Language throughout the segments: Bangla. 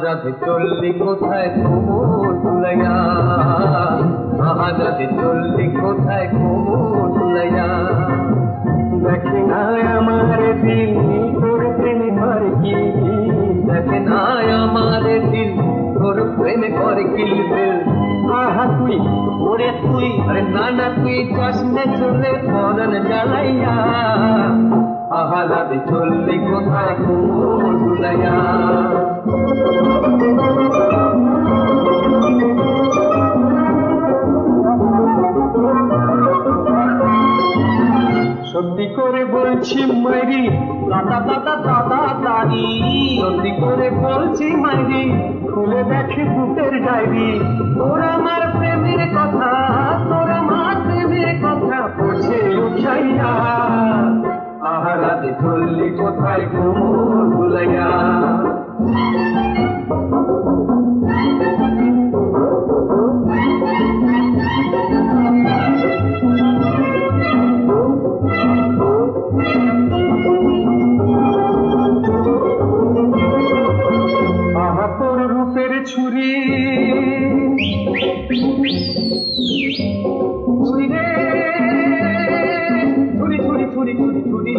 রাধে চললি কোথায় কোমর দুলাইয়া, আহা রাধে চললি কোথায় কোমর দুলাইয়া। দেখে না আমার দিল তোর প্রেমে করে কি, দেখে না আমার দিল তোর প্রেমে করে কি। আহা তুই ওরে তুই, আরে না না তুই চাষনে চলে পরান জ্বালাইয়া। আহা রাধে চললি কোথায় কোমর দুলাইয়া। সত্যি করে বলছি মাইরি দাদা দাদা দাদা দাদি, সত্যি করে বলছি মাইরি খুলে দেখে বুকের ডায়েরি। তোর আমার প্রেমের কথা, তোর আমার প্রেমের কথা পড়ছে উঠাইয়া। আহা রাধে চললি কোথায় কোমর দুলাইয়া। আহা তোর রূপের ছুরি ছুরি রে, ছুরি ছুরি ছুরি ছুরি ছুরি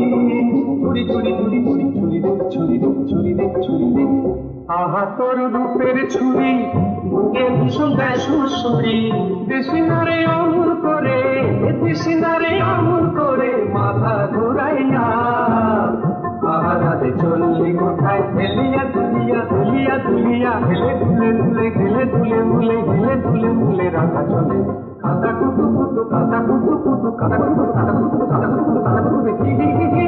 ছুরি ছুরি ছুরি ছুরি ছুরি রে, ছুরি রে ছুরি রে ছুরি রে। আহা তোর রূপের ছুরি বুকে ভীষণ দেয় সুরসুরি। দেশিনারে অমর করে, দেশিনারে অমর করে মাথা ঘুরাইয়া। আহা রাধে চললি কোথায় হেলিয়া দুলিয়া, হেলিয়া দুলিয়া, হেলে দুলে দুলে, হেলে দুলে মুলে, হেলে দুলে মুলে রাধা চলে। কাদা কুতু কুতু, কাদা কুতু কুতু, কাদা কুতু, কাদা কুতু, কাদা কুতু, কাদা কুতু, কি কি কি কি।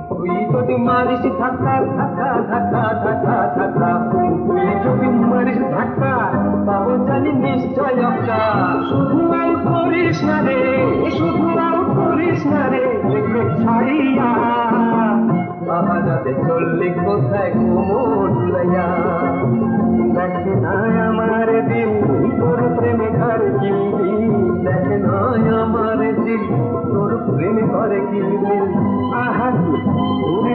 তুই যদি মারিস ধাক্কা ধাক্কা ধাক্কা ধাক্কা ধাক্কা, তুই যদি মারিস ধাক্কা পাবো জানি নিশ্চয় অক্কা। শুধু আউট করিস না রে, শুধু আউট করিস না রে, লেগে ছাড়িয়া। আহা রাধে চললি কোথায় কোমর দুলাইয়া। দেখে না আমার দিল তোর প্রেমে ঘর কি, দেখে না আমার দিল তোর প্রেমে ঘরে কি। আহা তুই